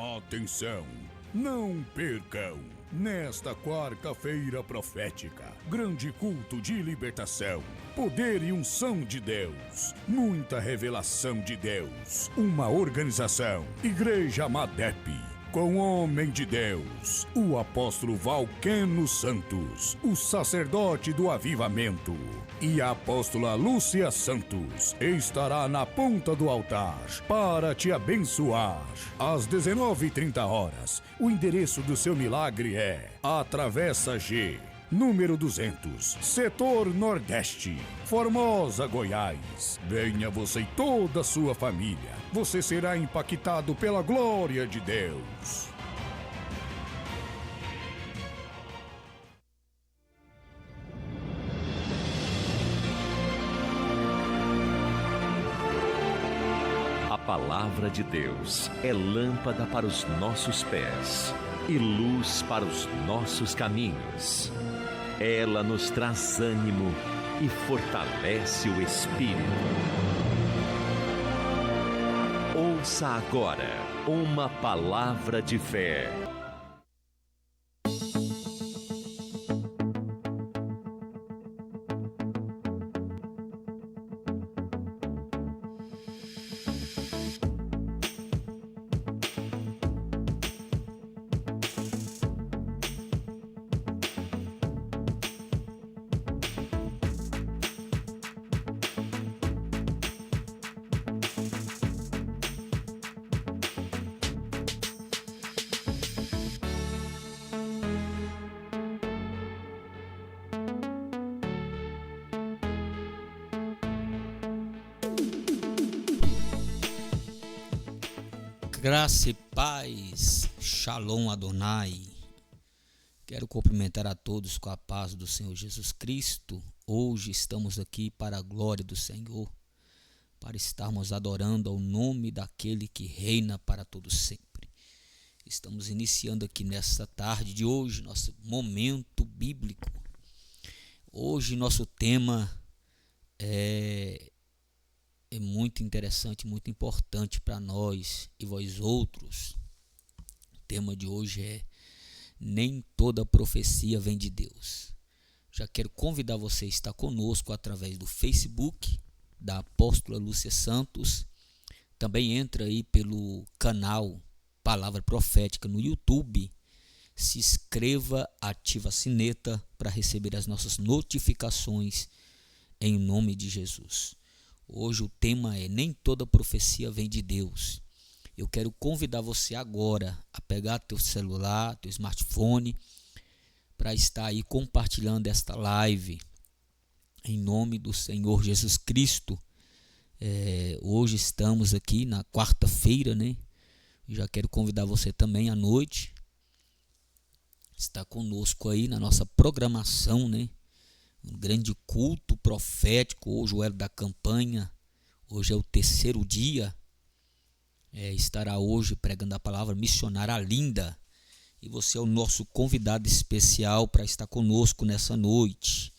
Atenção! Não percam! Nesta quarta-feira profética, grande culto de libertação, poder e unção de Deus, muita revelação de Deus, uma organização, Igreja Madep, com o homem de Deus, o apóstolo Valqueno Santos, o sacerdote do avivamento, e a apóstola Lúcia Santos estará na ponta do altar para te abençoar. Às 19h30, o endereço do seu milagre é a Travessa G, número 200, Setor Nordeste, Formosa, Goiás. Venha você e toda a sua família. Você será impactado pela glória de Deus. A palavra de Deus é lâmpada para os nossos pés e luz para os nossos caminhos. Ela nos traz ânimo e fortalece o espírito. Ouça agora uma palavra de fé. Graça e paz, Shalom Adonai. Quero cumprimentar a todos com a paz do Senhor Jesus Cristo. Hoje estamos aqui para a glória do Senhor, para estarmos adorando ao nome daquele que reina para todos sempre. Estamos iniciando aqui nesta tarde de hoje, nosso momento bíblico. Hoje nosso tema é muito interessante, muito importante para nós e vós outros. O tema de hoje é: nem toda profecia vem de Deus. Já quero convidar você a estar conosco através do Facebook da apóstola Lúcia Santos. Também entra aí pelo canal Palavra Profética no YouTube. Se inscreva, ativa a sineta para receber as nossas notificações em nome de Jesus. Hoje o tema é: nem toda profecia vem de Deus. Eu quero convidar você agora a pegar teu celular, teu smartphone, para estar aí compartilhando esta live em nome do Senhor Jesus Cristo. Hoje estamos aqui na quarta-feira, né? Já quero convidar você também à noite, está conosco aí na nossa programação, né? Um grande culto profético, hoje o Elo da Campanha, hoje é o terceiro dia, estará hoje pregando a palavra missionária linda, e você é o nosso convidado especial para estar conosco nessa noite,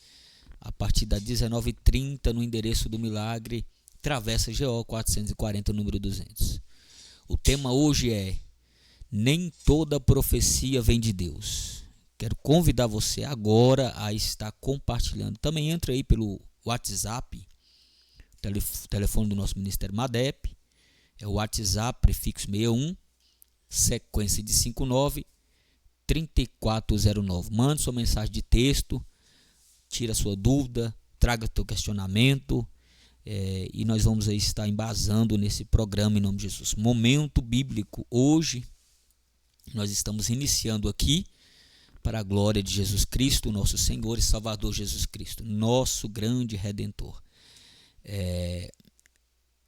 a partir das 19h30 no endereço do Milagre, Travessa GO 440, número 200. O tema hoje é: nem toda profecia vem de Deus. Quero convidar você agora a estar compartilhando. Também entra aí pelo WhatsApp, telefone do nosso Ministério Madep, é o WhatsApp, prefixo 61, sequência de 59-3409. Mande sua mensagem de texto, tira sua dúvida, traga seu questionamento, e nós vamos aí estar embasando nesse programa em nome de Jesus. Momento bíblico. Hoje nós estamos iniciando aqui para a glória de Jesus Cristo, nosso Senhor e Salvador Jesus Cristo, nosso grande Redentor.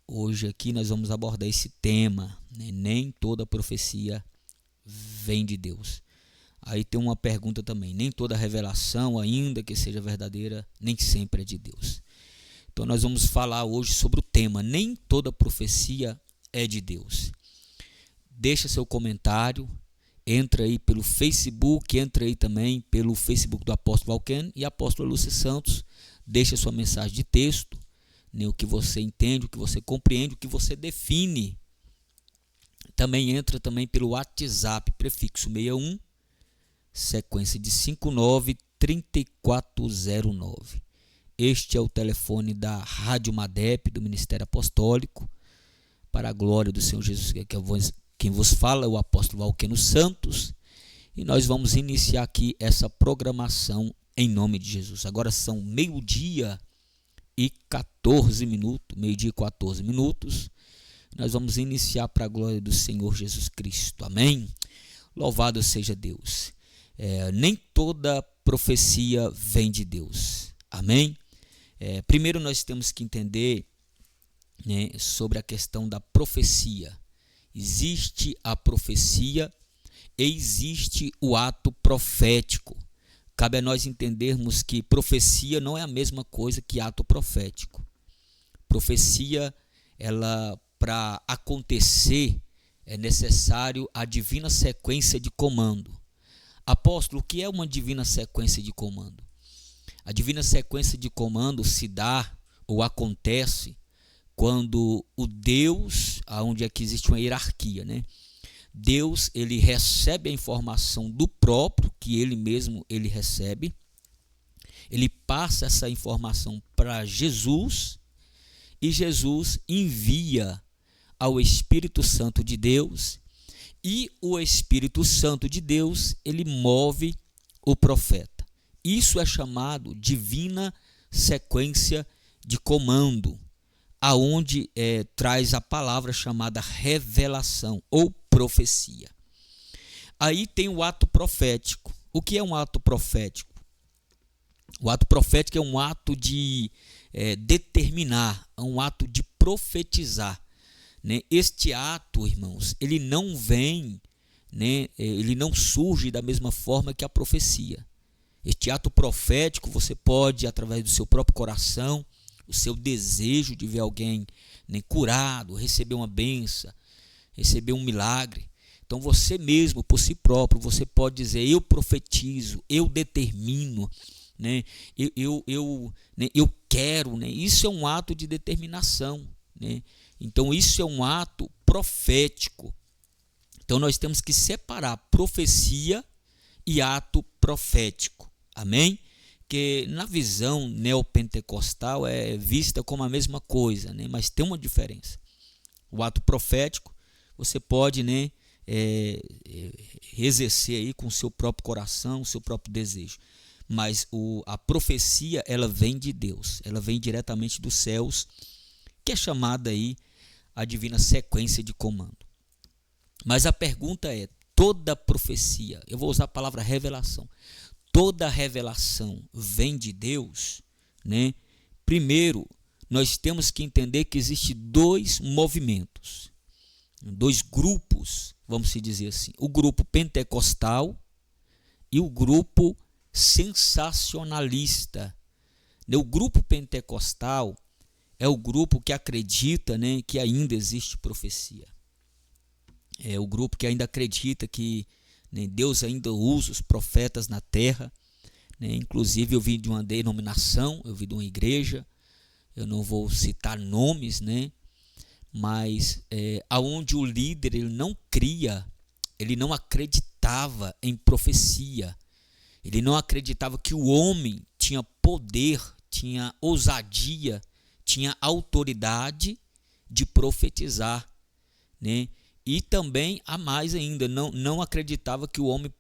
Hoje aqui nós vamos abordar esse tema, né? Nem toda profecia vem de Deus. Aí tem uma pergunta também: nem toda revelação, ainda que seja verdadeira, nem sempre é de Deus. Então nós vamos falar hoje sobre o tema: nem toda profecia é de Deus. Deixa seu comentário. Entra aí pelo Facebook, entra aí também pelo Facebook do apóstolo Valqueno e apóstola Lúcia Santos. Deixa sua mensagem de texto, né, o que você entende, o que você compreende, o que você define Também entra também pelo WhatsApp, prefixo 61, sequência de 593409. Este é o telefone da Rádio Madep, do Ministério Apostólico, para a glória do Senhor Jesus. Quem vos fala é o apóstolo Valqueno Santos, e nós vamos iniciar aqui essa programação em nome de Jesus. Agora são meio-dia e 14 minutos. Nós vamos iniciar para a glória do Senhor Jesus Cristo. Amém? Louvado seja Deus. Nem toda profecia vem de Deus. Amém? Primeiro nós temos que entender, né, sobre a questão da profecia. Existe a profecia e existe o ato profético. Cabe a nós entendermos que profecia não é a mesma coisa que ato profético. Profecia, ela, para acontecer, é necessário a divina sequência de comando. Apóstolo, o que é uma divina sequência de comando? A divina sequência de comando se dá ou acontece quando o Deus, onde é que existe uma hierarquia, né? Deus, ele recebe a informação do próprio, que ele mesmo ele recebe, ele passa essa informação para Jesus, e Jesus envia ao Espírito Santo de Deus, e o Espírito Santo de Deus, ele move o profeta. Isso é chamado divina sequência de comando, aonde traz a palavra chamada revelação ou profecia. Aí tem o ato profético. O que é um ato profético? O ato profético é um ato de determinar, é um ato de profetizar, né? Este ato, irmãos, ele não vem, né? Ele não surge da mesma forma que a profecia. Este ato profético você pode, através do seu próprio coração, o seu desejo de ver alguém, né, curado, receber uma bênção, receber um milagre. Então você mesmo, por si próprio, você pode dizer: eu profetizo, eu determino, né, eu quero, né? Isso é um ato de determinação, né? Então isso é um ato profético. Então nós temos que separar profecia e ato profético. Amém? Que na visão neopentecostal é vista como a mesma coisa, né? Mas tem uma diferença. O ato profético você pode, né, exercer aí com o seu próprio coração, o seu próprio desejo. Mas a profecia, ela vem de Deus, ela vem diretamente dos céus, que é chamada aí a divina sequência de comando. Mas a pergunta é: toda profecia, eu vou usar a palavra revelação, toda revelação vem de Deus, né? Primeiro, nós temos que entender que existem dois movimentos, dois grupos, vamos dizer assim: o grupo pentecostal e o grupo sensacionalista. O grupo pentecostal é o grupo que acredita, né, que ainda existe profecia. É o grupo que ainda acredita que, né, Deus ainda usa os profetas na terra, né? Inclusive eu vim de uma denominação, eu vim de uma igreja, eu não vou citar nomes, né? Mas aonde o líder ele não cria, ele não acreditava em profecia, ele não acreditava que o homem tinha poder, tinha ousadia, tinha autoridade de profetizar, né? E também, a mais ainda, não acreditava que o homem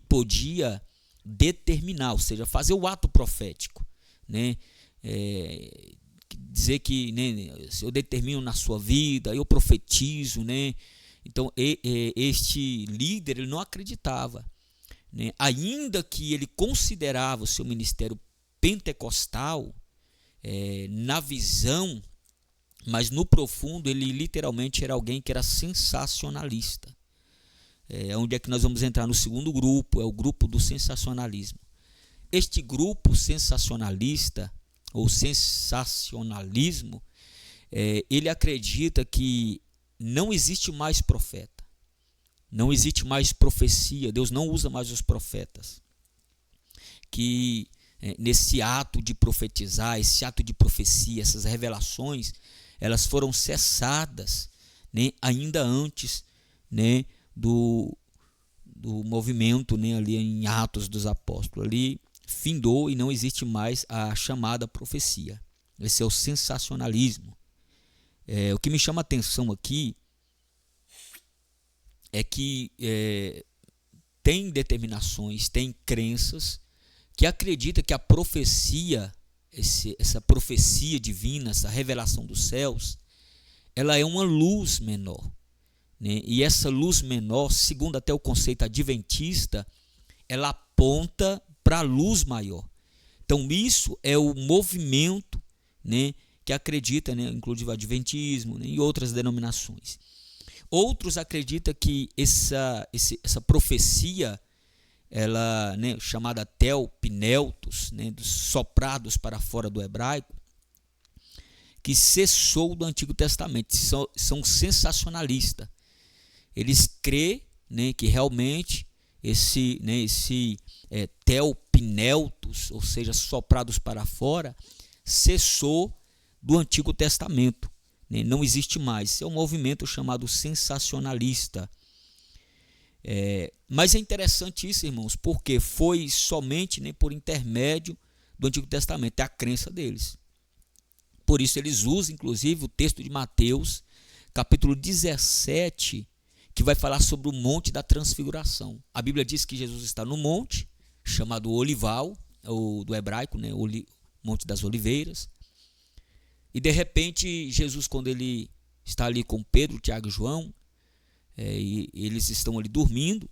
podia determinar, ou seja, fazer o ato profético, né? Dizer que, né, eu determino na sua vida, eu profetizo, né? Então este líder ele não acreditava, né? Ainda que ele considerava o seu ministério pentecostal, na visão, mas no profundo ele literalmente era alguém que era sensacionalista. Onde é que nós vamos entrar no segundo grupo? É o grupo do sensacionalismo. Este grupo sensacionalista ou sensacionalismo, ele acredita que não existe mais profeta, não existe mais profecia, Deus não usa mais os profetas, que nesse ato de profetizar, esse ato de profecia, essas revelações, elas foram cessadas, né, ainda antes né, do movimento, né, ali em Atos dos Apóstolos. Ali findou e não existe mais a chamada profecia. Esse é o sensacionalismo. O que me chama a atenção aqui é que tem determinações, tem crenças que acreditam que a profecia, essa profecia divina, essa revelação dos céus, ela é uma luz menor, né? E essa luz menor, segundo até o conceito adventista, ela aponta para a luz maior. Então isso é o movimento, né, que acredita, né, inclusive o adventismo, né, e outras denominações. Outros acreditam que essa profecia, ela, né, chamada telpineutos, né, dos soprados para fora do hebraico, que cessou do Antigo Testamento, são sensacionalistas. Eles creem, né, que realmente esse telpineutos, ou seja, soprados para fora, cessou do Antigo Testamento, né? Não existe mais. É um movimento chamado sensacionalista. Mas é interessante isso, irmãos, porque foi somente, né, por intermédio do Antigo Testamento, é a crença deles. Por isso eles usam, inclusive, o texto de Mateus, capítulo 17, que vai falar sobre o Monte da Transfiguração. A Bíblia diz que Jesus está no monte, chamado Olival, ou do hebraico, né, Monte das Oliveiras. E de repente, Jesus, quando ele está ali com Pedro, Tiago e João, e eles estão ali dormindo,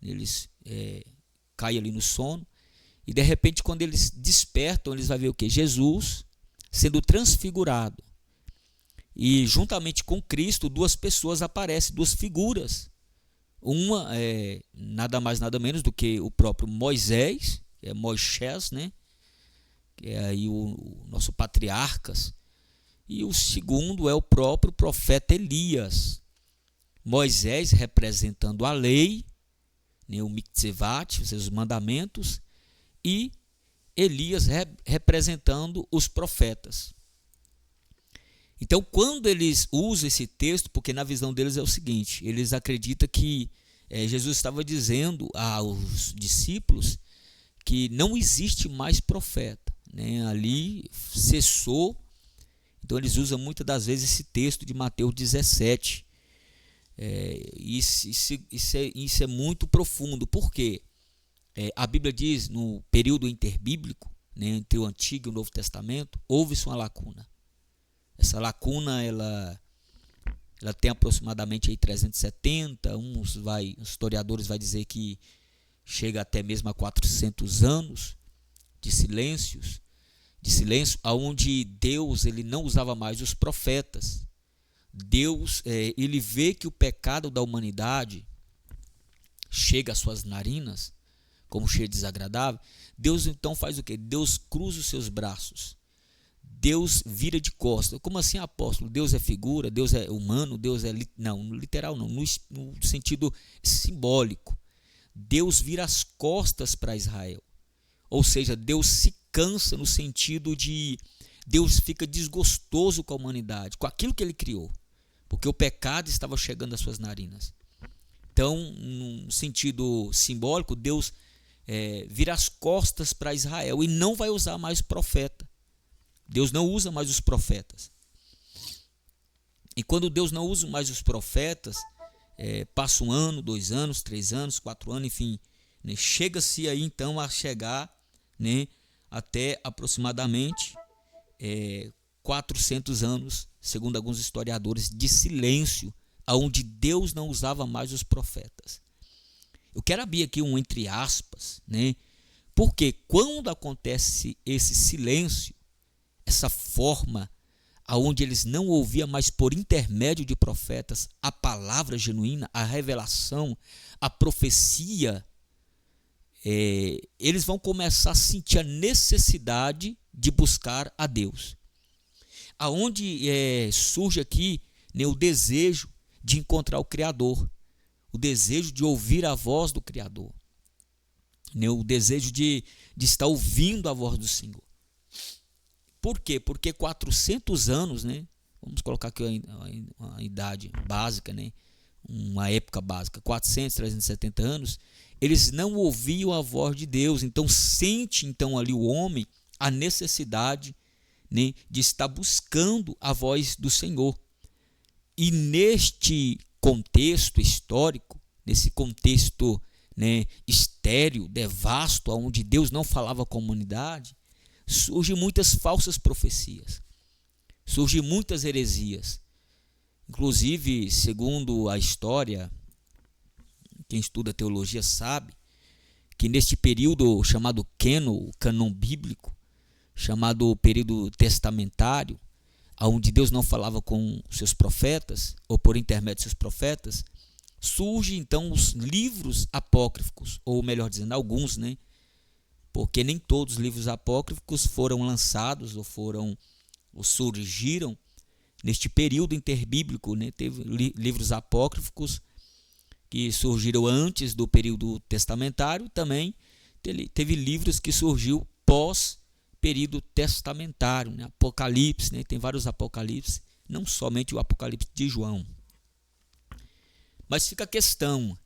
eles caem ali no sono, e de repente, quando eles despertam, eles vão ver o quê? Jesus sendo transfigurado. E juntamente com Cristo, duas pessoas aparecem, duas figuras. Uma é nada mais, nada menos do que o próprio Moisés, que é Moisés, né? Que é aí o nosso patriarcas. E o segundo é o próprio profeta Elias. Moisés representando a lei, né, o mitzvat, os mandamentos, e Elias representando os profetas. Então, quando eles usam esse texto, porque na visão deles é o seguinte, eles acreditam que Jesus estava dizendo aos discípulos que não existe mais profeta, né? Ali cessou. Então eles usam muitas das vezes esse texto de Mateus 17. Isso é muito profundo. Por quê? A Bíblia diz, no período interbíblico, né, entre o Antigo e o Novo Testamento, houve-se uma lacuna. Essa lacuna ela tem aproximadamente aí 370, uns historiadores vão dizer que chega até mesmo a 400 anos de silêncio, onde Deus ele não usava mais os profetas. Deus ele vê que o pecado da humanidade chega às suas narinas como cheiro desagradável. Deus então faz o quê? Deus cruza os seus braços. Deus vira de costas. Como assim, apóstolo? Deus é figura, Deus é humano, Deus é... Não, literal não, no sentido simbólico. Deus vira as costas para Israel. Ou seja, Deus se cansa no sentido de... Deus fica desgostoso com a humanidade, com aquilo que ele criou. Porque o pecado estava chegando às suas narinas. Então, no sentido simbólico, Deus vira as costas para Israel e não vai usar mais o profeta. Deus não usa mais os profetas. E quando Deus não usa mais os profetas, passa 1 ano, 2 anos, 3 anos, 4 anos, enfim, né, chega-se aí então a chegar, né, até aproximadamente 400 anos, segundo alguns historiadores, de silêncio, onde Deus não usava mais os profetas. Eu quero abrir aqui um entre aspas, né? Porque quando acontece esse silêncio, essa forma aonde eles não ouviam mais por intermédio de profetas a palavra genuína, a revelação, a profecia, eles vão começar a sentir a necessidade de buscar a Deus. Aonde surge aqui, né, o desejo de encontrar o Criador, o desejo de ouvir a voz do Criador, né, o desejo de estar ouvindo a voz do Senhor. Por quê? Porque 400 anos, né, vamos colocar aqui a idade básica, né, uma época básica, 400, 370 anos, eles não ouviam a voz de Deus. Então sente então ali o homem a necessidade, né, de estar buscando a voz do Senhor. E neste contexto histórico, nesse contexto, né, estéril, devasto, onde Deus não falava com a humanidade, surgem muitas falsas profecias, surgem muitas heresias. Inclusive, segundo a história, quem estuda teologia sabe que neste período chamado cânon bíblico, chamado período testamentário, onde Deus não falava com seus profetas, ou por intermédio de seus profetas, surgem então os livros apócrifos, ou melhor dizendo, alguns, né? Porque nem todos os livros apócrifos foram lançados ou surgiram neste período interbíblico, né? Teve livros apócrifos que surgiram antes do período testamentário, também teve livros que surgiu pós período testamentário, né? Apocalipse, né? Tem vários apocalipse, não somente o Apocalipse de João. Mas fica a questão,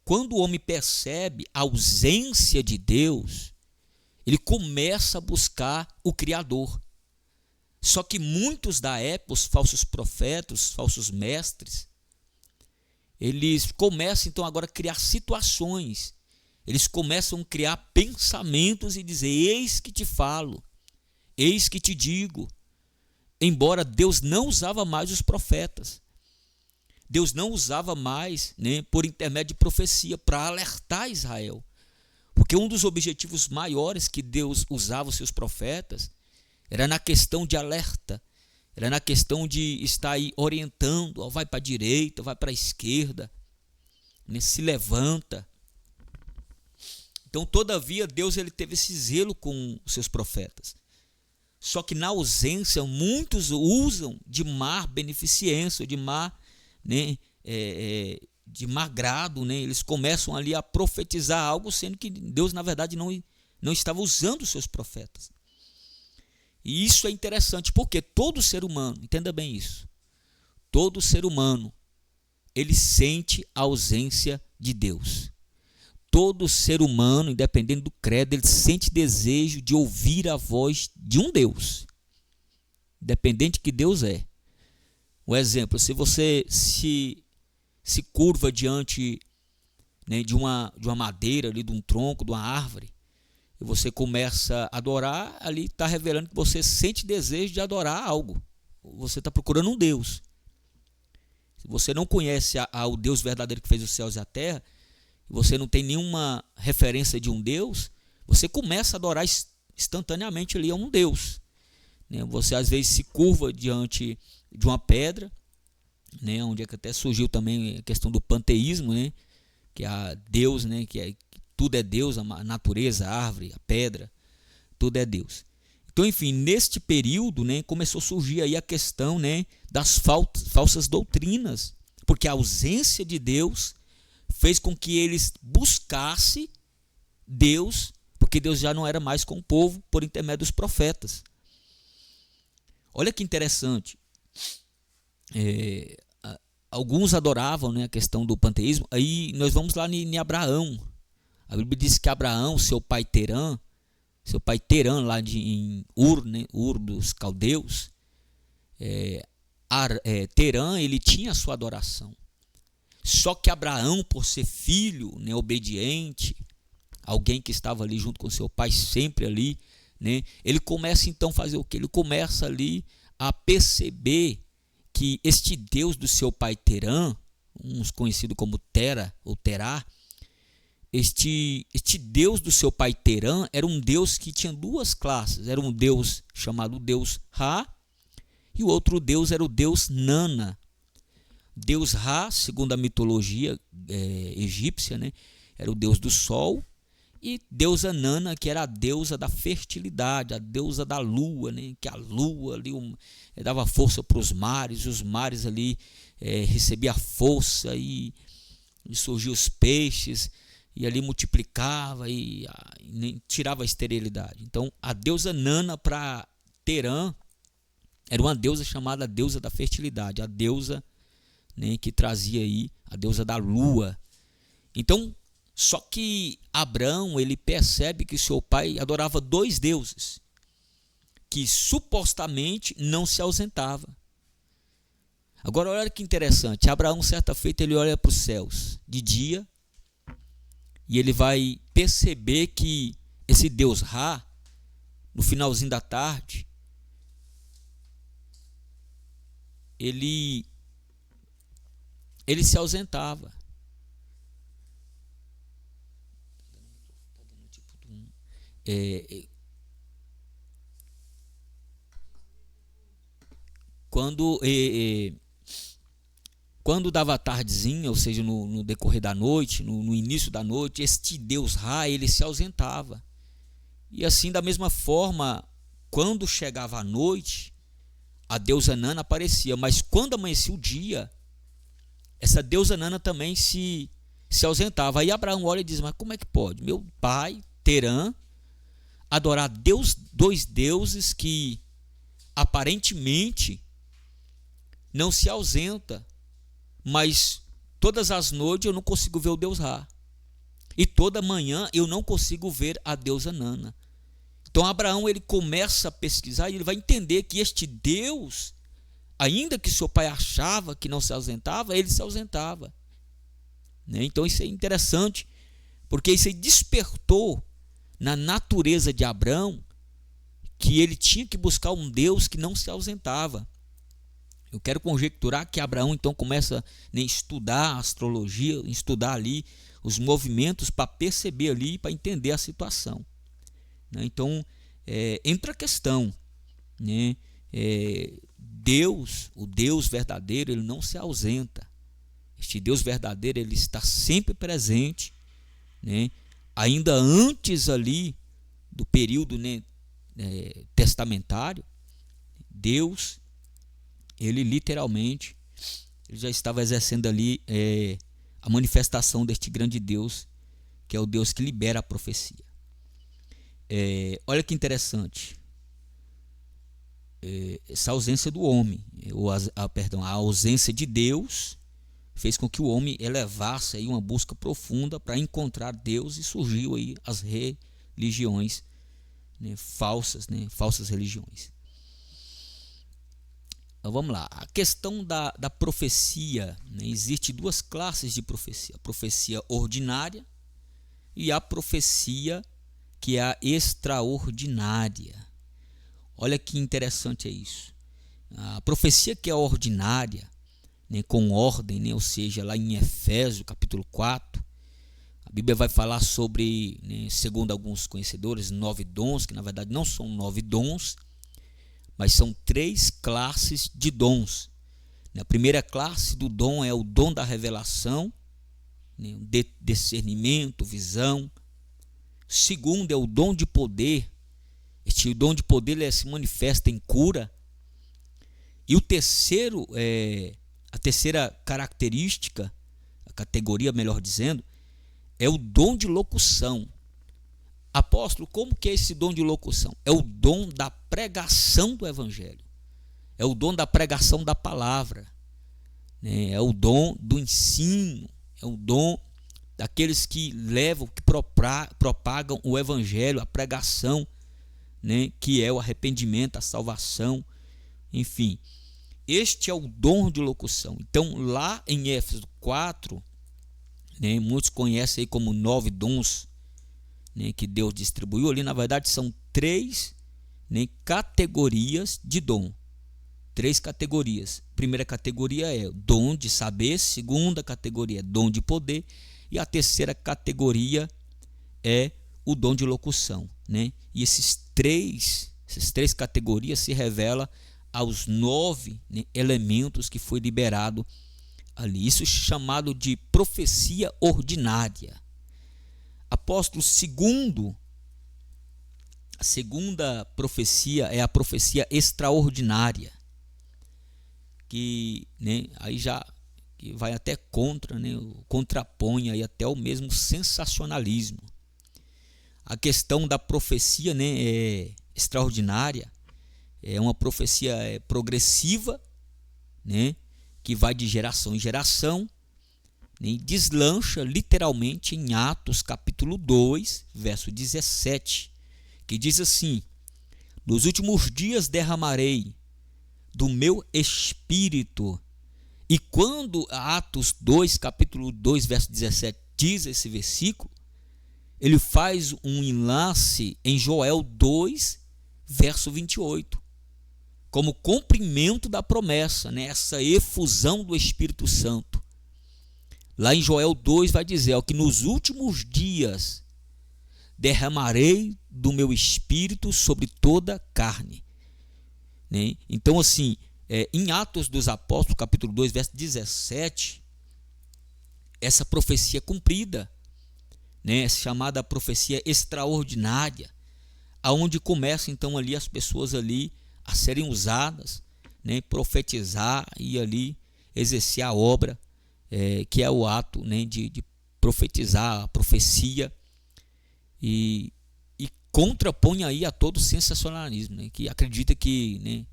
quando o homem percebe a ausência de Deus, ele começa a buscar o Criador. Só que muitos da época, os falsos profetas, os falsos mestres, eles começam então agora a criar situações, eles começam a criar pensamentos e dizer: eis que te falo, eis que te digo. Embora Deus não usava mais os profetas, Deus não usava mais, né, por intermédio de profecia para alertar Israel, porque um dos objetivos maiores que Deus usava os seus profetas era na questão de alerta, era na questão de estar aí orientando, ó, vai para a direita, vai para a esquerda, né, se levanta. Então, todavia, Deus ele teve esse zelo com os seus profetas. Só que na ausência, muitos usam de má beneficência, de má, né, de má grado, né? Eles começam ali a profetizar algo, sendo que Deus, na verdade, não estava usando os seus profetas. E isso é interessante, porque todo ser humano, entenda bem isso, todo ser humano, ele sente a ausência de Deus. Todo ser humano, independente do credo, ele sente desejo de ouvir a voz de um Deus, independente de que Deus é. Um exemplo, se você se curva diante, né, de uma madeira, ali, de um tronco, de uma árvore, e você começa a adorar, ali está revelando que você sente desejo de adorar algo. Você está procurando um Deus. Se você não conhece o Deus verdadeiro que fez os céus e a terra, você não tem nenhuma referência de um Deus, você começa a adorar instantaneamente ali a um Deus. Você às vezes se curva diante de uma pedra, né, onde é que até surgiu também a questão do panteísmo, né, que é Deus, né, tudo é Deus, a natureza, a árvore, a pedra, tudo é Deus. Então, enfim, neste período, né, começou a surgir aí a questão, né, das falsas doutrinas, porque a ausência de Deus fez com que eles buscassem Deus, porque Deus já não era mais com o povo por intermédio dos profetas. Olha que interessante. Alguns adoravam, né, a questão do panteísmo. Aí nós vamos lá em Abraão. A Bíblia diz que Abraão, seu pai Terã lá em Ur, né, Ur dos caldeus, Terã, ele tinha a sua adoração. Só que Abraão, por ser filho, né, obediente, alguém que estava ali junto com seu pai, sempre ali, né, ele começa então a fazer o quê? Ele começa ali a perceber que este Deus do seu pai Terã, uns conhecido como Tera ou Terá, este Deus do seu pai Terã era um Deus que tinha duas classes. Era um Deus chamado Deus Ra, e o outro Deus era o Deus Nana. Deus Ra, segundo a mitologia egípcia, né, era o Deus do sol, e deusa Nana, que era a deusa da fertilidade, a deusa da lua, né, que a lua ali dava força para os mares ali recebia força e surgiam os peixes, e ali multiplicava e tirava a esterilidade. Então, a deusa Nana para Terã era uma deusa chamada deusa da fertilidade, a deusa, né, que trazia aí a deusa da lua. Então, só que Abraão, ele percebe que seu pai adorava dois deuses, que supostamente não se ausentava. Agora, olha que interessante, Abraão, certa feita, ele olha para os céus de dia, e ele vai perceber que esse Deus Ra, no finalzinho da tarde, ele se ausentava. Quando dava a tardezinha, ou seja, no decorrer da noite, no início da noite, este Deus Ra, ele se ausentava. E assim, da mesma forma, quando chegava a noite, a deusa Nana aparecia, mas quando amanhecia o dia, essa deusa Nana também se ausentava. Aí Abraão olha e diz: mas como é que pode? Meu pai, Terã, adorar dois deuses que aparentemente não se ausenta, mas todas as noites eu não consigo ver o Deus Ra, e toda manhã eu não consigo ver a deusa Nana. Então Abraão, ele começa a pesquisar e ele vai entender que este Deus, ainda que seu pai achava que não se ausentava, ele se ausentava, né? Então isso é interessante, porque isso aí despertou na natureza de Abraão que ele tinha que buscar um Deus que não se ausentava. Eu quero conjecturar que Abraão então começa a estudar a astrologia, estudar ali os movimentos para perceber ali, para entender a situação, né? Então entra a questão, né? Deus, o Deus verdadeiro, ele não se ausenta. Este Deus verdadeiro, ele está sempre presente, né? Ainda antes ali do período, né, testamentário, Deus, ele literalmente, ele já estava exercendo ali a manifestação deste grande Deus, que é o Deus que libera a profecia. Olha que interessante, essa ausência do homem, a ausência de Deus fez com que o homem elevasse aí uma busca profunda para encontrar Deus, e surgiu aí as religiões, né, falsas religiões. Então vamos lá, a questão da profecia, né? Existe duas classes de profecia: a profecia ordinária e a profecia que é a extraordinária. Olha que interessante é isso. A profecia que é ordinária, né, com ordem, né, ou seja, lá em Efésios capítulo 4, a Bíblia vai falar sobre, né, segundo alguns conhecedores, 9 dons, que na verdade não são 9 dons, mas são 3 classes de dons. A primeira classe do dom é o dom da revelação, né, discernimento, visão. O segundo é o dom de poder. Este dom de poder, ele se manifesta em cura. E o terceiro, a terceira característica, a categoria, melhor dizendo, é o dom de locução. Apóstolo, como que é esse dom de locução? É o dom da pregação do evangelho. É o dom da pregação da palavra, né? É o dom do ensino. É o dom daqueles que levam, que propagam o evangelho, a pregação, né? Que é o arrependimento, a salvação, enfim. Este é o dom de locução. Então, lá em Éfeso 4, né, muitos conhecem aí como 9 dons, né, que Deus distribuiu ali. Na verdade, são 3, né, categorias de dom. 3 categorias. Primeira categoria é dom de saber, segunda categoria é dom de poder, e a terceira categoria é o dom de locução, né? E essas três categorias se revelam aos 9, né, elementos que foi liberado ali. Isso é chamado de profecia ordinária. Apóstolo, a segunda profecia é a profecia extraordinária, que, né, aí já que vai até contra, né, contrapõe aí até o mesmo sensacionalismo. A questão da profecia, né, extraordinária é uma profecia progressiva, né, que vai de geração em geração, né, e deslancha literalmente em Atos capítulo 2, verso 17, que diz assim: nos últimos dias derramarei do meu espírito. E quando Atos 2, capítulo 2, verso 17, diz esse versículo, ele faz um enlace em Joel 2, verso 28, como cumprimento da promessa, né? Essa efusão do Espírito Santo. Lá em Joel 2 vai dizer que nos últimos dias derramarei do meu espírito sobre toda a carne, né? Então, assim, em Atos dos Apóstolos, capítulo 2, verso 17, essa profecia cumprida, né, chamada profecia extraordinária, aonde começam então ali as pessoas ali a serem usadas, né, profetizar e ali exercer a obra, que é o ato, né, de profetizar, a profecia, e contrapõe aí a todo o sensacionalismo, né, que acredita que, né,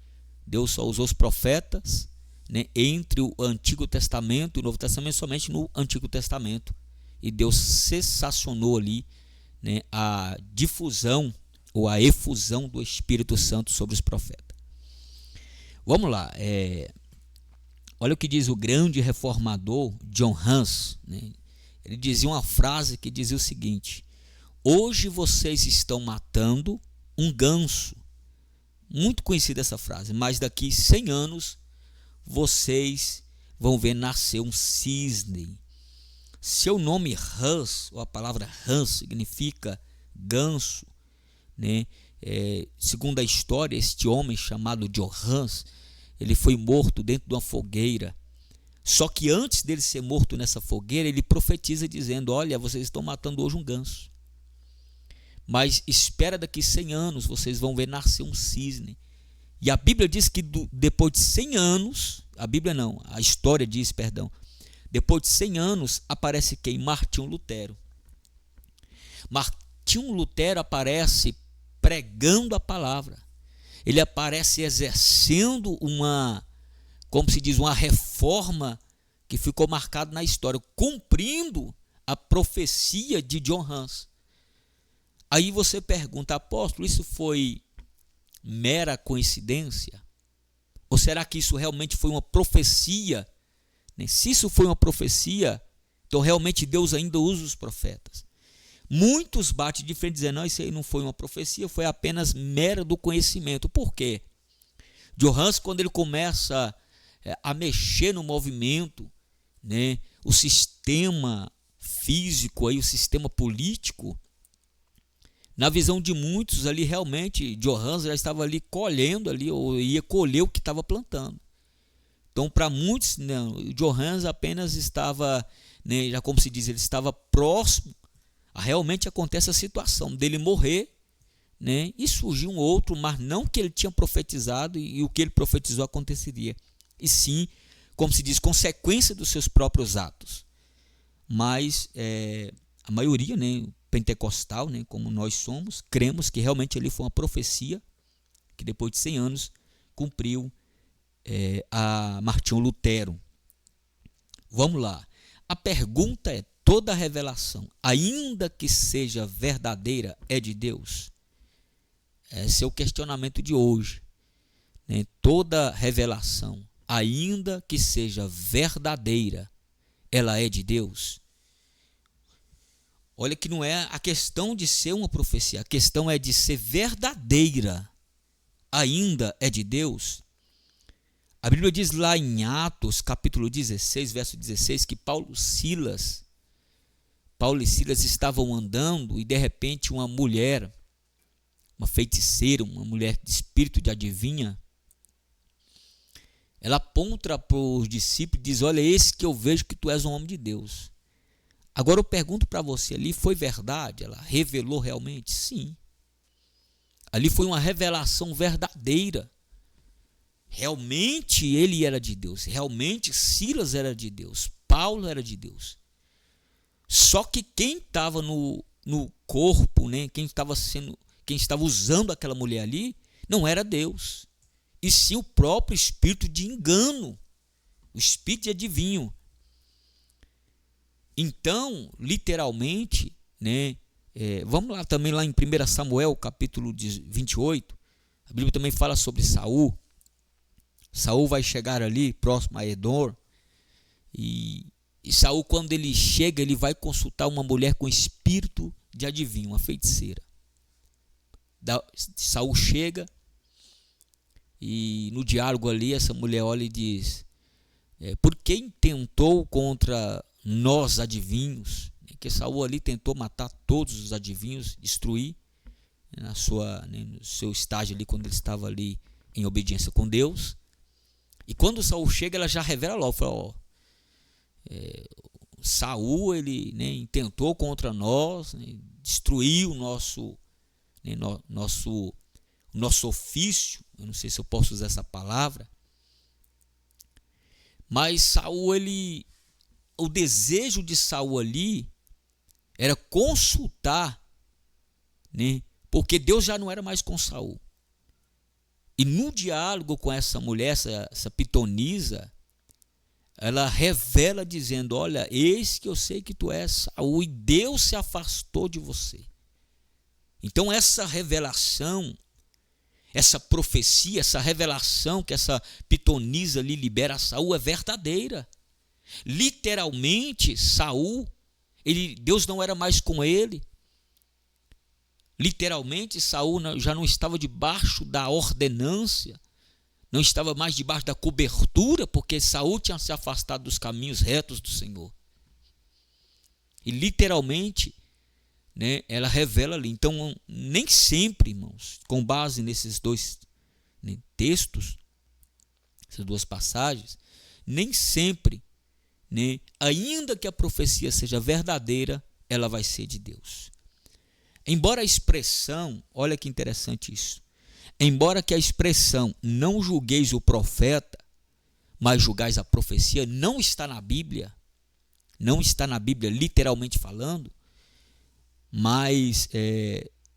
Deus só usou os profetas, né, entre o Antigo Testamento e o Novo Testamento, somente no Antigo Testamento, e Deus sensacionou ali, né, a difusão ou a efusão do Espírito Santo sobre os profetas. Vamos lá, olha o que diz o grande reformador John Hus, né? Ele dizia uma frase que dizia o seguinte: hoje vocês estão matando um ganso. Muito conhecida essa frase, mas daqui 100 anos vocês vão ver nascer um cisne. Seu nome Hus, ou a palavra Hus, significa ganso, né? Segundo a história, este homem chamado John Hus, ele foi morto dentro de uma fogueira. Só que antes dele ser morto nessa fogueira, ele profetiza dizendo: olha, vocês estão matando hoje um ganso, mas espera daqui 100 anos, vocês vão ver nascer um cisne. E a Bíblia diz que depois de 100 anos, a história diz, perdão, depois de 100 anos aparece quem? Martinho Lutero. Martinho Lutero aparece pregando a palavra. Ele aparece exercendo como se diz, uma reforma que ficou marcada na história, cumprindo a profecia de John Hus. Aí você pergunta: apóstolo, isso foi mera coincidência? Ou será que isso realmente foi uma profecia? Se isso foi uma profecia, então realmente Deus ainda usa os profetas. Muitos batem de frente dizendo: não, isso aí não foi uma profecia, foi apenas mera do conhecimento. Por quê? John Hus, quando ele começa a mexer no movimento, né, o sistema físico, aí, o sistema político, na visão de muitos ali, realmente John Hus já estava ali colhendo ali, ou ia colher o que estava plantando. Então, para muitos, não, John Hus apenas estava, né, já como se diz, ele estava próximo a realmente acontecer a situação dele morrer, né, e surgiu um outro, mas não que ele tinha profetizado e o que ele profetizou aconteceria, e sim, como se diz, consequência dos seus próprios atos. Mas a maioria, né, pentecostal, né, como nós somos, cremos que realmente ali foi uma profecia que depois de 100 anos cumpriu a Martinho Lutero. Vamos lá. A pergunta é: toda revelação, ainda que seja verdadeira, é de Deus? Esse é o questionamento de hoje, né? Toda revelação, ainda que seja verdadeira, ela é de Deus? Olha que não é a questão de ser uma profecia, a questão é de ser verdadeira. Ainda é de Deus? A Bíblia diz lá em Atos, capítulo 16, verso 16, que Paulo e Silas estavam andando e de repente uma mulher, uma feiticeira, uma mulher de espírito de adivinha, ela aponta para os discípulos e diz: olha, esse que eu vejo que tu és um homem de Deus. Agora eu pergunto para você, ali foi verdade? Ela revelou realmente? Sim. Ali foi uma revelação verdadeira. Realmente ele era de Deus. Realmente Silas era de Deus. Paulo era de Deus. Só que quem estava no corpo, né, quem estava usando aquela mulher ali, não era Deus, e sim o próprio espírito de engano, o espírito de adivinho. Então, literalmente, né, vamos lá também lá em 1 Samuel, capítulo 28, a Bíblia também fala sobre Saul. Saul vai chegar ali, próximo a Edom, e Saul, quando ele chega, ele vai consultar uma mulher com espírito de adivinho, uma feiticeira. Saul chega, e no diálogo ali, essa mulher olha e diz, por que intentou contra nós adivinhos? Que Saul ali tentou matar todos os adivinhos, destruir, no seu estágio ali, quando ele estava ali em obediência com Deus. E quando Saul chega, ela já revela logo, fala, Saul, ele, né, intentou contra nós, né, destruiu o nosso ofício. Eu não sei se eu posso usar essa palavra, mas Saul, o desejo de Saul ali era consultar, né, porque Deus já não era mais com Saul. E no diálogo com essa mulher, essa pitonisa, ela revela dizendo, olha, eis que eu sei que tu és Saul e Deus se afastou de você. Então essa revelação, essa profecia, essa revelação que essa pitonisa ali libera a Saul é verdadeira. Literalmente, Saul, Deus não era mais com ele. Literalmente, Saul já não estava debaixo da ordenância, não estava mais debaixo da cobertura, porque Saul tinha se afastado dos caminhos retos do Senhor. E literalmente, né, ela revela ali. Então, nem sempre, irmãos, com base nesses dois, né, textos, essas duas passagens, nem sempre, né, ainda que a profecia seja verdadeira, ela vai ser de Deus. Embora a expressão, olha que interessante isso, embora que a expressão não julgueis o profeta, mas julgais a profecia, não está na Bíblia literalmente falando, mas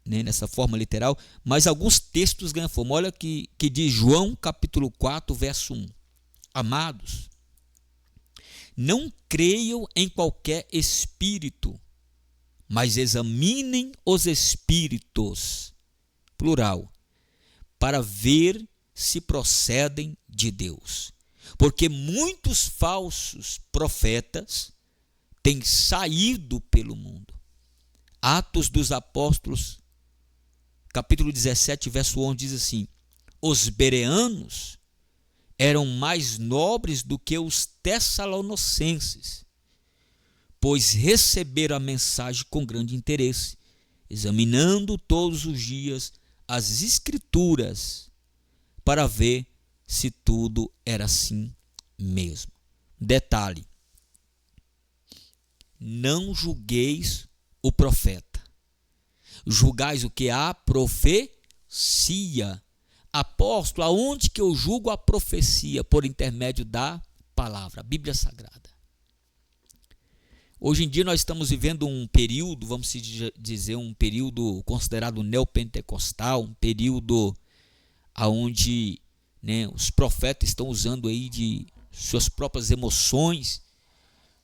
né, nessa forma literal, mas alguns textos ganham forma. Olha que diz João capítulo 4, verso 1. Amados, não creiam em qualquer espírito, mas examinem os espíritos, plural, para ver se procedem de Deus. Porque muitos falsos profetas têm saído pelo mundo. Atos dos Apóstolos, capítulo 17, verso 11, diz assim, os bereanos eram mais nobres do que os tessalonicenses, pois receberam a mensagem com grande interesse, examinando todos os dias as Escrituras, para ver se tudo era assim mesmo. Detalhe, não julgueis o profeta, julgais o que? A profecia. Apóstolo, aonde que eu julgo a profecia? Por intermédio da palavra, a Bíblia Sagrada. Hoje em dia nós estamos vivendo um período, vamos dizer, um período considerado neopentecostal, um período onde, né, os profetas estão usando aí de suas próprias emoções,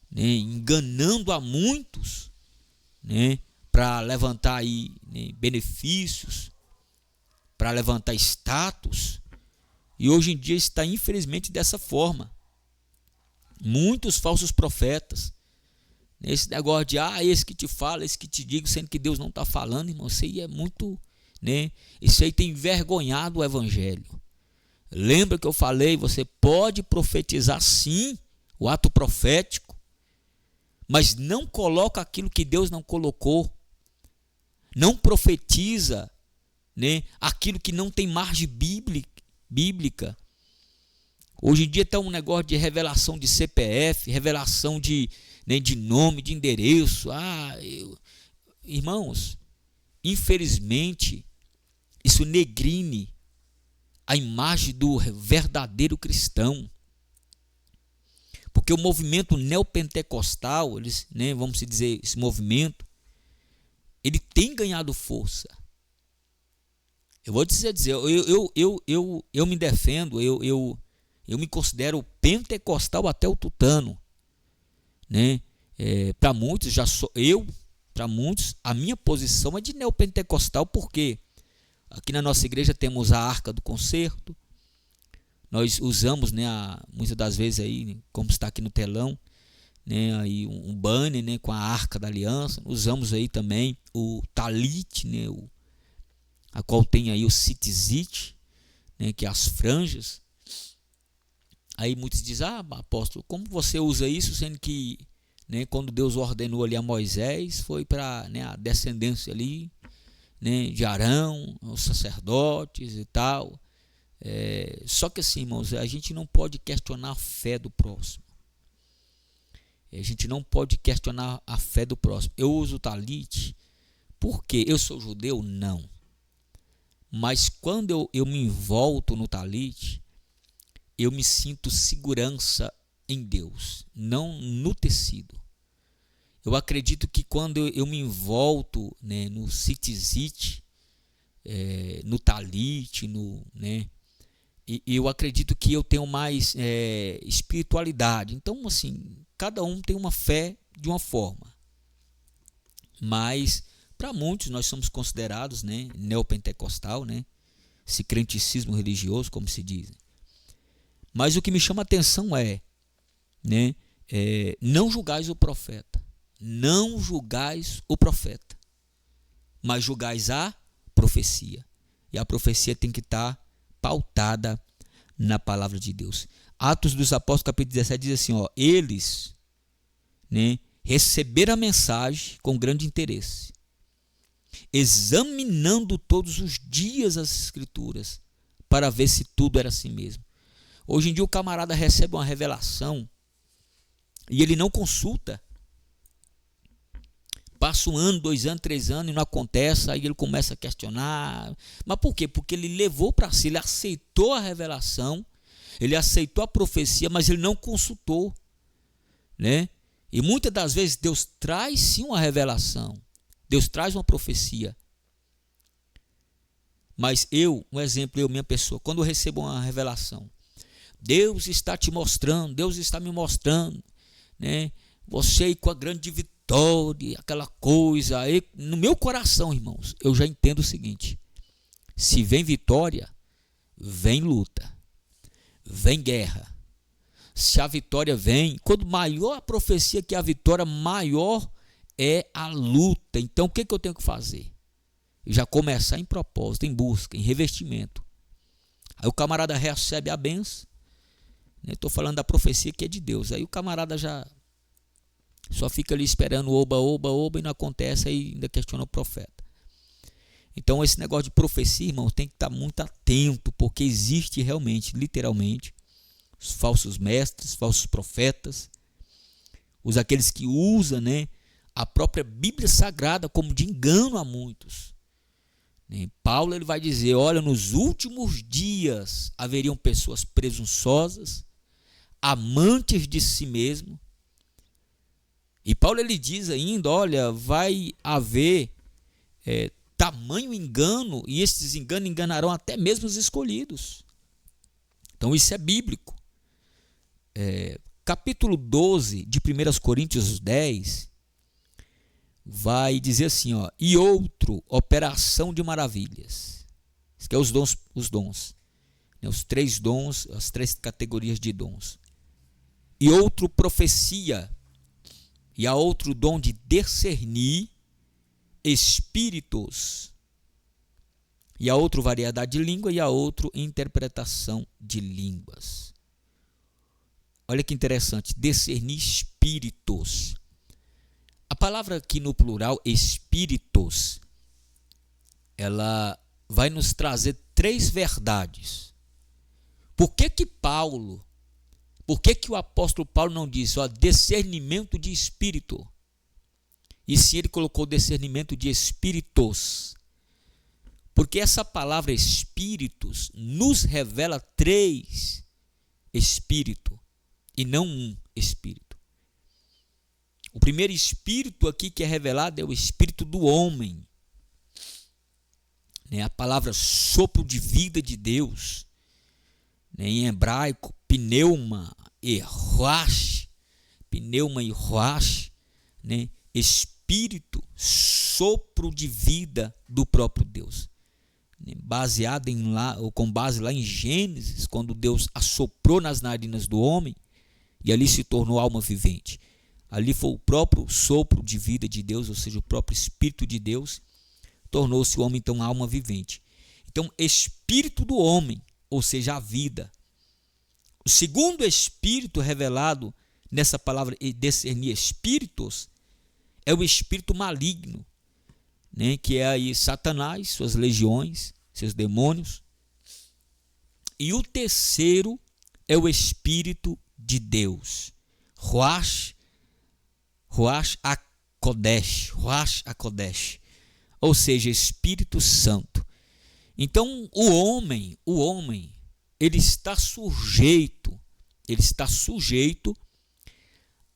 né, enganando a muitos, né, para levantar aí, né, benefícios, para levantar status. E hoje em dia está infelizmente dessa forma. Muitos falsos profetas. Esse negócio de, esse que te fala, esse que te digo, sendo que Deus não está falando, irmão, isso aí é muito, né? Isso aí tem envergonhado o evangelho. Lembra que eu falei, você pode profetizar sim, o ato profético, mas não coloca aquilo que Deus não colocou. Não profetiza, né, aquilo que não tem margem bíblica. Hoje em dia está um negócio de revelação de CPF, revelação de nome, de endereço. Irmãos, infelizmente, isso negrine a imagem do verdadeiro cristão. Porque o movimento neopentecostal, eles, né, vamos dizer, esse movimento, ele tem ganhado força. Eu vou dizer, eu me defendo, eu me considero neopentecostal até o tutano, né? Para muitos, para muitos, a minha posição é de neopentecostal, porque aqui na nossa igreja temos a Arca do Concerto. Nós usamos, né, muitas das vezes aí, como está aqui no telão, né, aí um banner, né, com a Arca da Aliança. Usamos aí também o talit, né, a qual tem aí o tzitzit, né, que é as franjas. Aí muitos dizem: apóstolo, como você usa isso, sendo que, né, quando Deus ordenou ali a Moisés, foi para, né, a descendência ali, né, de Arão, os sacerdotes e tal. Só que assim, irmãos, a gente não pode questionar a fé do próximo. A gente não pode questionar a fé do próximo. Eu uso o talit porque eu sou judeu? Não. Mas quando eu me envolto no talit, eu me sinto segurança em Deus, não no tecido. Eu acredito que quando eu me envolto, né, no tzitzit, no talit, né, eu acredito que eu tenho mais espiritualidade. Então, assim, cada um tem uma fé de uma forma. Mas, para muitos, nós somos considerados, né, neopentecostal, né, esse crenticismo religioso, como se diz. Mas o que me chama a atenção né, não julgais o profeta. Não julgais o profeta, mas julgais a profecia. E a profecia tem que estar pautada na palavra de Deus. Atos dos Apóstolos, capítulo 17, diz assim: eles, né, receberam a mensagem com grande interesse, examinando todos os dias as Escrituras, para ver se tudo era assim mesmo. Hoje em dia o camarada recebe uma revelação e ele não consulta. Passa 1 ano, 2 anos, 3 anos e não acontece, aí ele começa a questionar. Mas por quê? Porque ele levou para si, ele aceitou a revelação, ele aceitou a profecia, mas ele não consultou, né? E muitas das vezes Deus traz sim uma revelação, Deus traz uma profecia. Mas um exemplo, minha pessoa, quando eu recebo uma revelação, Deus está te mostrando, Deus está me mostrando, né? Você aí com a grande vitória, aquela coisa, aí, no meu coração, irmãos, eu já entendo o seguinte: se vem vitória, vem luta, vem guerra. Se a vitória vem, quando maior a profecia que a vitória, maior é a luta. Então o que eu tenho que fazer? Já começar em propósito, em busca, em revestimento. Aí o camarada recebe a benção, né? Estou falando da profecia que é de Deus. Aí o camarada já só fica ali esperando oba, e não acontece, aí ainda questiona o profeta. Então esse negócio de profecia, irmão, tem que estar muito atento, porque existe realmente, literalmente, os falsos mestres, falsos profetas, aqueles que usam, né, a própria Bíblia Sagrada como de engano a muitos. Paulo ele vai dizer: olha, nos últimos dias haveriam pessoas presunçosas, amantes de si mesmo. E Paulo ele diz ainda: olha, vai haver tamanho engano, e estes enganos enganarão até mesmo os escolhidos. Então isso é bíblico. Capítulo 12 de 1 Coríntios 10 vai dizer assim: e outro, operação de maravilhas. Isso que é os dons, né? Os 3 dons, as 3 categorias de dons. E outro, profecia. E há outro dom de discernir espíritos. E há outro, variedade de língua. E há outro, interpretação de línguas. Olha que interessante, discernir espíritos. A palavra aqui no plural, espíritos, ela vai nos trazer 3 verdades. Por que o apóstolo Paulo não disse discernimento de espírito? E se ele colocou discernimento de espíritos? Porque essa palavra espíritos nos revela 3 espíritos e não um espírito. O primeiro espírito aqui que é revelado é o espírito do homem, né? A palavra sopro de vida de Deus, né? Em hebraico, pneuma, e ruach, pneuma e ruach, né? Espírito, sopro de vida do próprio Deus. Baseado com base lá em Gênesis, quando Deus assoprou nas narinas do homem e ali se tornou alma vivente. Ali foi o próprio sopro de vida de Deus, ou seja, o próprio Espírito de Deus, tornou-se o homem então alma vivente. Então, Espírito do homem, ou seja, a vida. O segundo Espírito revelado nessa palavra discernir espíritos é o espírito maligno, né? Que é aí Satanás, suas legiões, seus demônios. E o terceiro é o Espírito de Deus, Ruach HaKodesh, ou seja, Espírito Santo. Então, o homem, ele está sujeito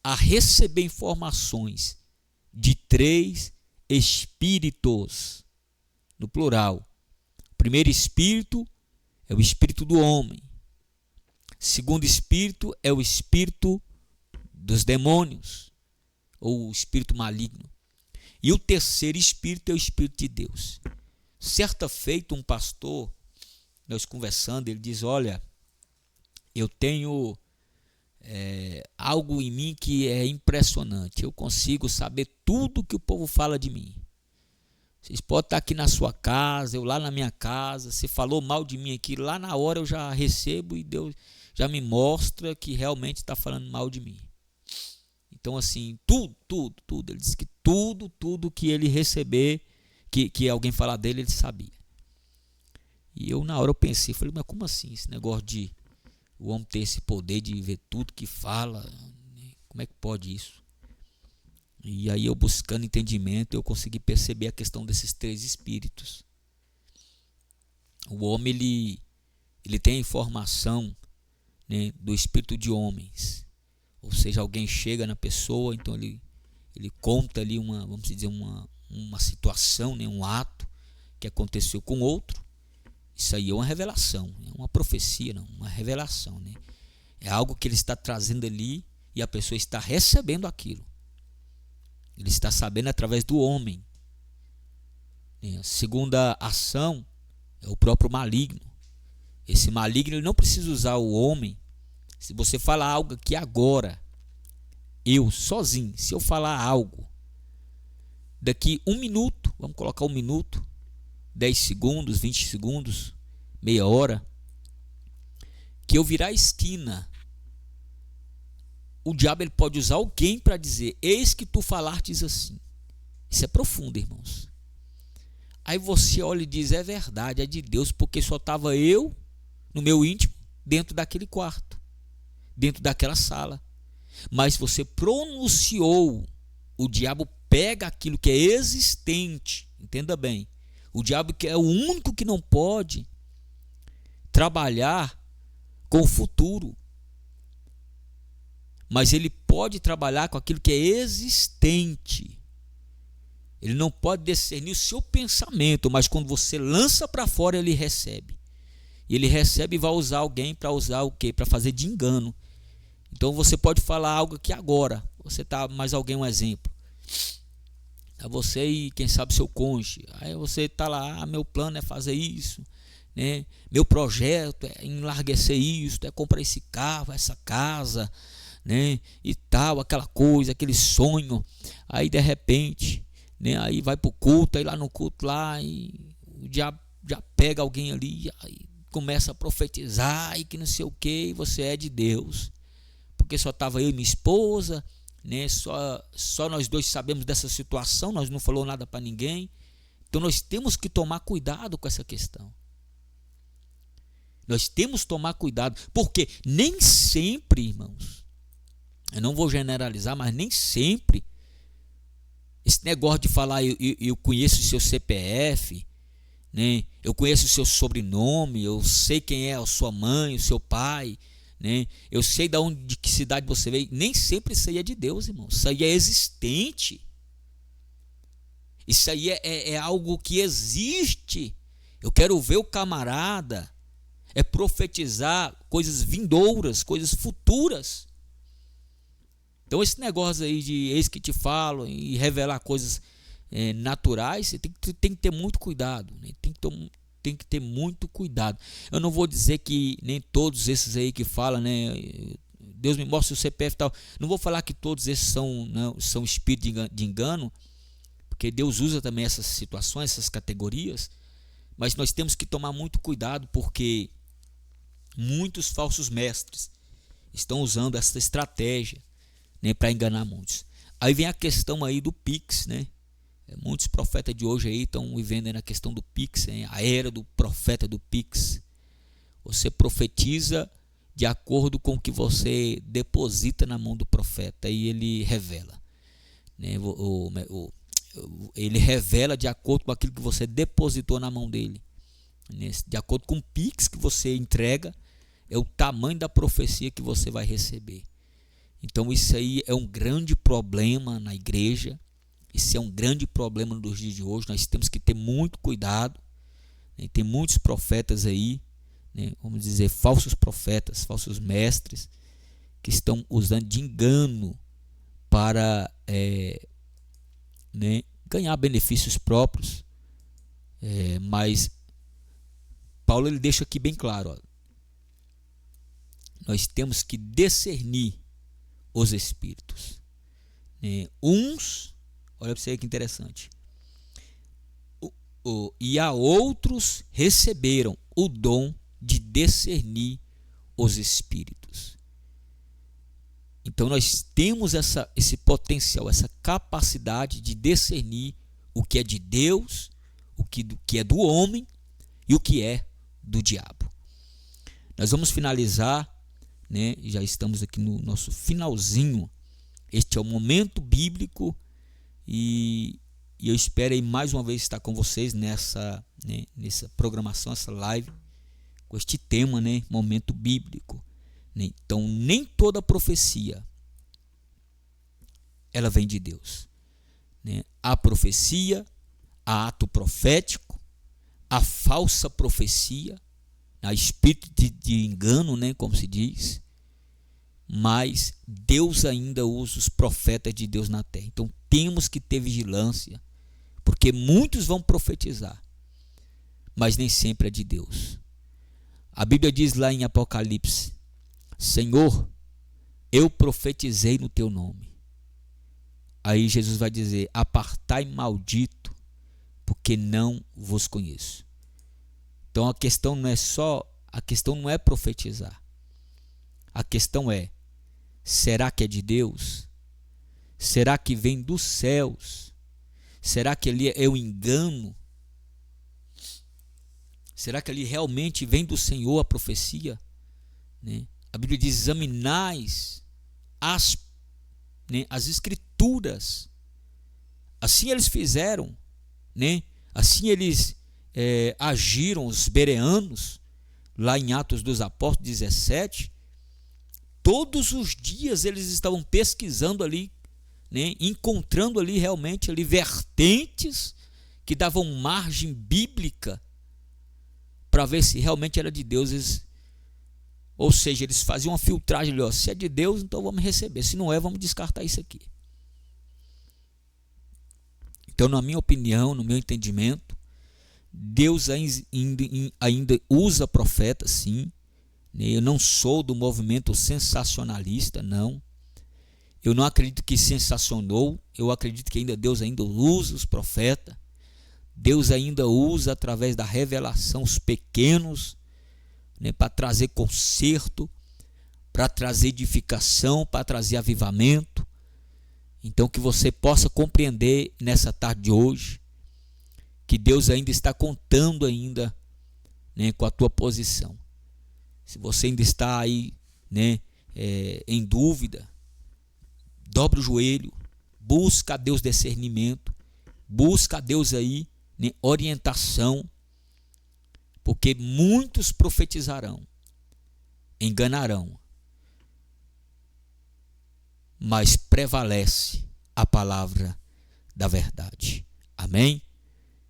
a receber informações de três espíritos, no plural. O primeiro espírito é o espírito do homem. O segundo espírito é o espírito dos demônios, ou o espírito maligno. E o terceiro espírito é o Espírito de Deus. Certa feita, um pastor, nós conversando, ele diz: olha, eu tenho algo em mim que é impressionante. Eu consigo saber tudo que o povo fala de mim. Vocês podem estar aqui na sua casa, eu lá na minha casa, você falou mal de mim aqui, lá na hora eu já recebo e Deus já me mostra que realmente está falando mal de mim. Então, assim, tudo, ele disse que tudo que ele receber, que alguém falar dele, ele sabia. E eu, na hora, eu pensei, falei, mas como assim, esse negócio de o homem ter esse poder de ver tudo que fala, como é que pode isso? E aí eu, buscando entendimento, eu consegui perceber a questão desses três espíritos. O homem, ele tem a informação, né, do espírito de homens. Ou seja, alguém chega na pessoa, então ele conta ali vamos dizer, uma situação, né, um ato que aconteceu com outro. Isso aí é uma revelação, é uma profecia, não, uma revelação, né? É algo que ele está trazendo ali e a pessoa está recebendo aquilo. Ele está sabendo através do homem. A segunda ação é o próprio maligno. Esse maligno, ele não precisa usar o homem. Se você falar algo aqui agora, eu sozinho, se eu falar algo, daqui 1 minuto, vamos colocar 1 minuto, 10 segundos, 20 segundos, meia hora, que eu virar a esquina, o diabo, ele pode usar alguém para dizer: eis que tu falastes assim. Isso é profundo, irmãos. Aí você olha e diz: é verdade, é de Deus, porque só estava eu, no meu íntimo, dentro daquele quarto, dentro daquela sala. Mas você pronunciou, o diabo pega aquilo que é existente, entenda bem. O diabo, que é o único que não pode trabalhar com o futuro, mas ele pode trabalhar com aquilo que é existente. Ele não pode discernir o seu pensamento, mas quando você lança para fora, ele recebe. E ele recebe e vai usar alguém para usar o quê? Para fazer de engano. Então você pode falar algo aqui agora. Você tá, mais alguém, um exemplo. A você e quem sabe seu cônjuge. Aí você está lá: meu plano é fazer isso, né? Meu projeto é enlarguecer isso, é comprar esse carro, essa casa, né? E tal, aquela coisa, aquele sonho. Aí de repente, né? Aí vai pro culto, aí lá no culto lá, e o diabo já pega alguém ali, aí começa a profetizar e que não sei o que, e você é de Deus, porque só estava eu e minha esposa, né? Só nós dois sabemos dessa situação, nós não falou nada para ninguém. Então nós temos que tomar cuidado com essa questão. Nós temos que tomar cuidado, porque nem sempre, irmãos, eu não vou generalizar, mas nem sempre esse negócio de falar: eu conheço o seu CPF, né? Eu conheço o seu sobrenome, eu sei quem é a sua mãe, o seu pai, né? Eu sei de que cidade você veio. Nem sempre isso aí é de Deus, irmão. Isso aí é existente. Isso aí é algo que existe. Eu quero ver o camarada. é profetizar coisas vindouras, coisas futuras. Então esse negócio aí de eis que te falo e revelar coisas naturais, você tem que ter muito cuidado, né? Tem que ter muito cuidado. Eu não vou dizer que nem todos esses aí que falam, né, Deus me mostra o CPF e tal, não vou falar que todos esses são espíritos de engano, porque Deus usa também essas situações, essas categorias, mas nós temos que tomar muito cuidado, porque muitos falsos mestres estão usando essa estratégia, né, para enganar muitos. Aí vem a questão aí do Pix, né? Muitos profetas de hoje aí estão vivendo na questão do Pix, né? A era do profeta do Pix. Você profetiza de acordo com o que você deposita na mão do profeta e ele revela, né? Ele revela de acordo com aquilo que você depositou na mão dele, né? De acordo com o Pix que você entrega, é o tamanho da profecia que você vai receber. Então isso aí é um grande problema na igreja. Isso é um grande problema nos dias de hoje. Nós temos que ter muito cuidado, né? Tem muitos profetas aí, né? Vamos dizer, falsos profetas, falsos mestres, que estão usando de engano para né, ganhar benefícios próprios. Mas Paulo ele deixa aqui bem claro, ó, nós temos que discernir os espíritos, né? Olha para você que interessante, e a outros receberam o dom de discernir os espíritos. Então nós temos esse potencial, essa capacidade de discernir o que é de Deus, o que é do homem e o que é do diabo. Nós vamos finalizar, né? Já estamos aqui no nosso finalzinho. Este é o momento bíblico e eu espero aí mais uma vez estar com vocês nessa programação, essa live, com este tema, né? Momento bíblico. Então nem toda profecia ela vem de Deus, né? Há profecia, há ato profético, há falsa profecia, há espírito de engano, né, como se diz, mas Deus ainda usa os profetas de Deus na terra. Então temos que ter vigilância, porque muitos vão profetizar, mas nem sempre é de Deus. A Bíblia diz lá em Apocalipse: Senhor, eu profetizei no teu nome. Aí Jesus vai dizer: apartai, maldito, porque não vos conheço. Então a questão não é profetizar. A questão é: será que é de Deus? Será que vem dos céus? Será que ali é o engano? Será que ali realmente vem do Senhor a profecia, né? A Bíblia diz: examinais as escrituras. Assim eles fizeram, né? Assim eles agiram, os bereanos, lá em Atos dos Apóstolos 17. Todos os dias eles estavam pesquisando ali, né? Encontrando ali realmente ali vertentes que davam margem bíblica para ver se realmente era de Deus. Ou seja, eles faziam uma filtragem ali, ó, se é de Deus, então vamos receber, se não é, vamos descartar isso aqui. Então, na minha opinião, no meu entendimento, Deus ainda usa profetas, sim. Eu não sou do movimento sensacionalista, não. Eu não acredito que sensacionou, eu acredito que Deus ainda usa os profetas. Deus ainda usa através da revelação os pequenos, né, para trazer conserto, para trazer edificação, para trazer avivamento. Então que você possa compreender nessa tarde de hoje que Deus ainda está contando ainda, né, com a tua posição. Se você ainda está aí, né, em dúvida, dobra o joelho, busca a Deus discernimento, busca a Deus aí, né, orientação, porque muitos profetizarão, enganarão, mas prevalece a palavra da verdade. Amém?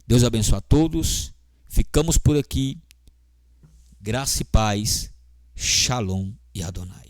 Deus abençoe a todos. Ficamos por aqui. Graça e paz, Shalom e Adonai.